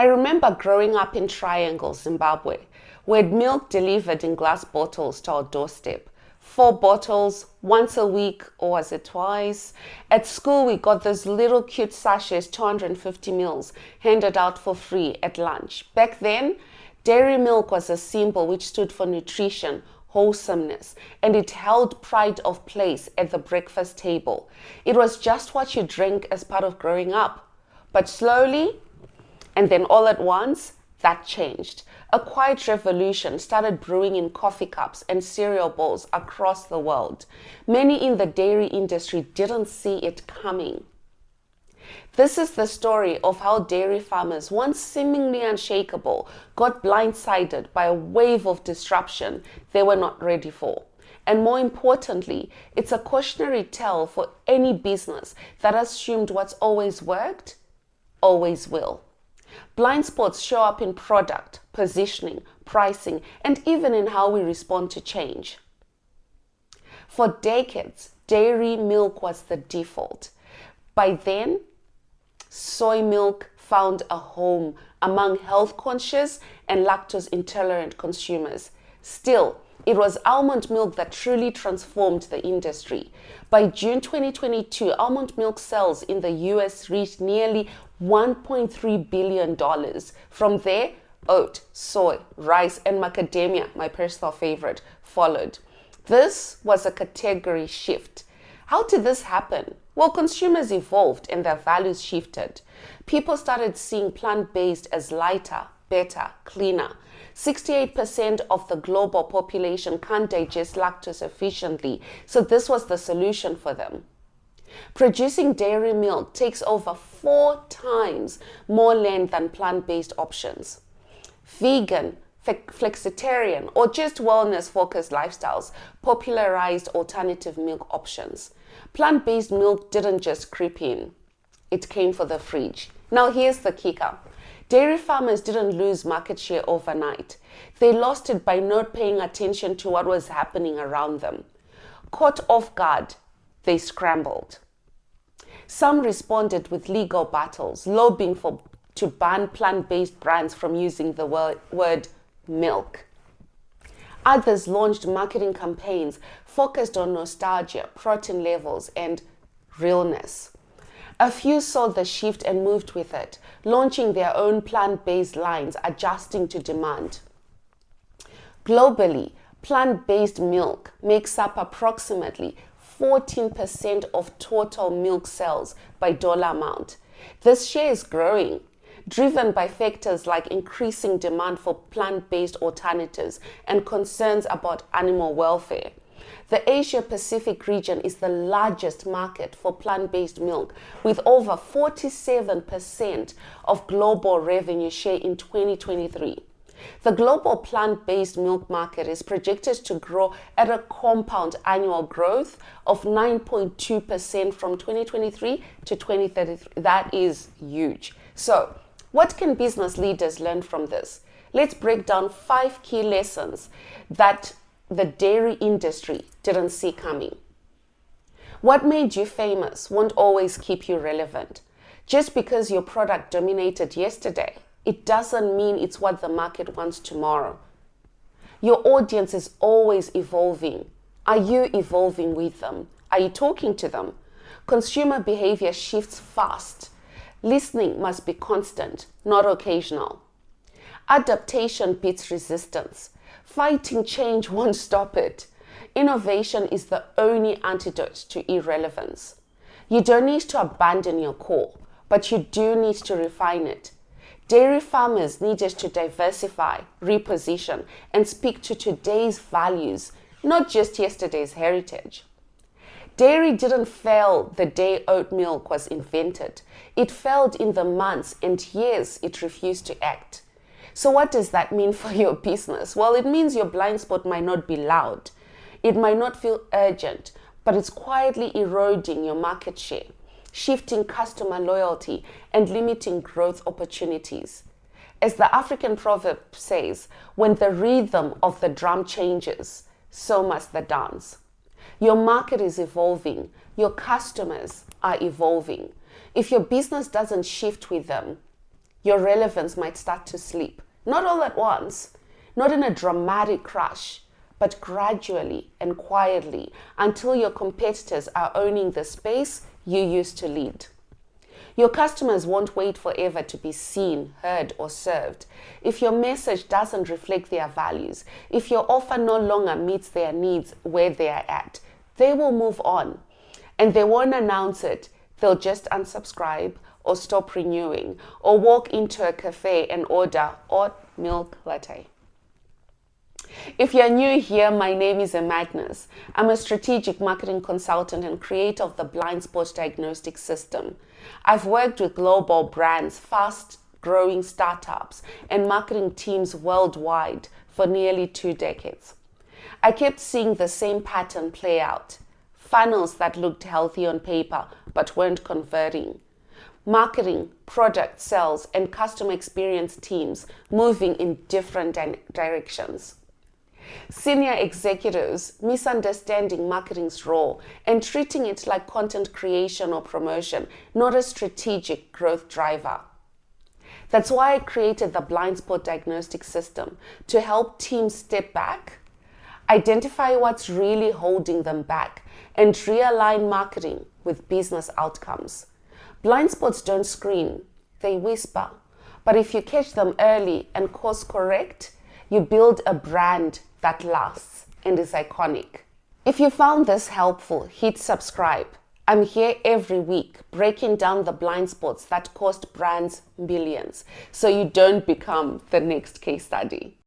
I remember growing up in Triangle, Zimbabwe. We had milk delivered in glass bottles to our doorstep. 4 bottles, once a week, or was it twice? At school, we got those little cute sachets, 250 mils, handed out for free at lunch. Back then, dairy milk was a symbol which stood for nutrition, wholesomeness, and it held pride of place at the breakfast table. It was just what you drank as part of growing up. But slowly, and then all at once, that changed. A quiet revolution started brewing in coffee cups and cereal bowls across the world. Many in the dairy industry didn't see it coming. This is the story of how dairy farmers, once seemingly unshakable, got blindsided by a wave of disruption they were not ready for. And more importantly, it's a cautionary tale for any business that assumed what's always worked, always will. Blind spots show up in product, positioning, pricing, and even in how we respond to change. For decades, dairy milk was the default. By then, soy milk found a home among health-conscious and lactose-intolerant consumers. Still, it was almond milk that truly transformed the industry. By June 2022, almond milk sales in the US reached nearly $1.3 billion. From there, oat, soy, rice, and macadamia, my personal favorite, followed. This was a category shift. How did this happen? Well, consumers evolved and their values shifted. People started seeing plant-based as lighter, better, cleaner. 68% of the global population can't digest lactose efficiently, so this was the solution for them. Producing dairy milk takes over 4 times more land than plant-based options. Vegan, flexitarian, or just wellness-focused lifestyles popularized alternative milk options. Plant-based milk didn't just creep in. It came for the fridge. Now here's the kicker. Dairy farmers didn't lose market share overnight. They lost it by not paying attention to what was happening around them. Caught off guard, they scrambled. Some responded with legal battles, lobbying to ban plant-based brands from using the word milk. Others launched marketing campaigns focused on nostalgia, protein levels, and realness. A few saw the shift and moved with it, launching their own plant-based lines, adjusting to demand. Globally, plant-based milk makes up approximately 14% of total milk sales by dollar amount. This share is growing, driven by factors like increasing demand for plant-based alternatives and concerns about animal welfare. The Asia-Pacific region is the largest market for plant-based milk, with over 47% of global revenue share in 2023. The global plant-based milk market is projected to grow at a compound annual growth of 9.2% from 2023 to 2033. That is huge. So, what can business leaders learn from this? Let's break down 5 key lessons that the dairy industry didn't see coming. What made you famous won't always keep you relevant. Just because your product dominated yesterday, it doesn't mean it's what the market wants tomorrow. Your audience is always evolving. Are you evolving with them? Are you talking to them? Consumer behavior shifts fast. Listening must be constant, not occasional. Adaptation beats resistance. Fighting change won't stop it. Innovation is the only antidote to irrelevance. You don't need to abandon your core, but you do need to refine it. Dairy farmers needed to diversify, reposition, and speak to today's values, not just yesterday's heritage. Dairy didn't fail the day oat milk was invented. It failed in the months and years it refused to act. So what does that mean for your business? Well, it means your blind spot might not be loud. It might not feel urgent, but it's quietly eroding your market share, shifting customer loyalty, and limiting growth opportunities. As the African proverb says, when the rhythm of the drum changes, so must the dance. Your market is evolving. Your customers are evolving. If your business doesn't shift with them, your relevance might start to sleep. Not all at once, not in a dramatic crash, but gradually and quietly until your competitors are owning the space you used to lead. Your customers won't wait forever to be seen, heard, or served. If your message doesn't reflect their values, if your offer no longer meets their needs where they are at, they will move on. And they won't announce it. They'll just unsubscribe or stop renewing or walk into a cafe and order oat milk latte. If you're new here, my name is Emmagness. I'm a strategic marketing consultant and creator of the blind spot diagnostic system. I've worked with global brands, fast-growing startups, and marketing teams worldwide for nearly 2 decades. I kept seeing the same pattern play out. Funnels that looked healthy on paper but weren't converting. Marketing, product, sales, and customer experience teams moving in different directions. Senior executives misunderstanding marketing's role and treating it like content creation or promotion, not a strategic growth driver. That's why I created the blind spot diagnostic system to help teams step back, identify what's really holding them back, and realign marketing with business outcomes. Blind spots don't scream, they whisper. But if you catch them early and course correct, you build a brand that lasts and is iconic. If you found this helpful, hit subscribe. I'm here every week breaking down the blind spots that cost brands millions so you don't become the next case study.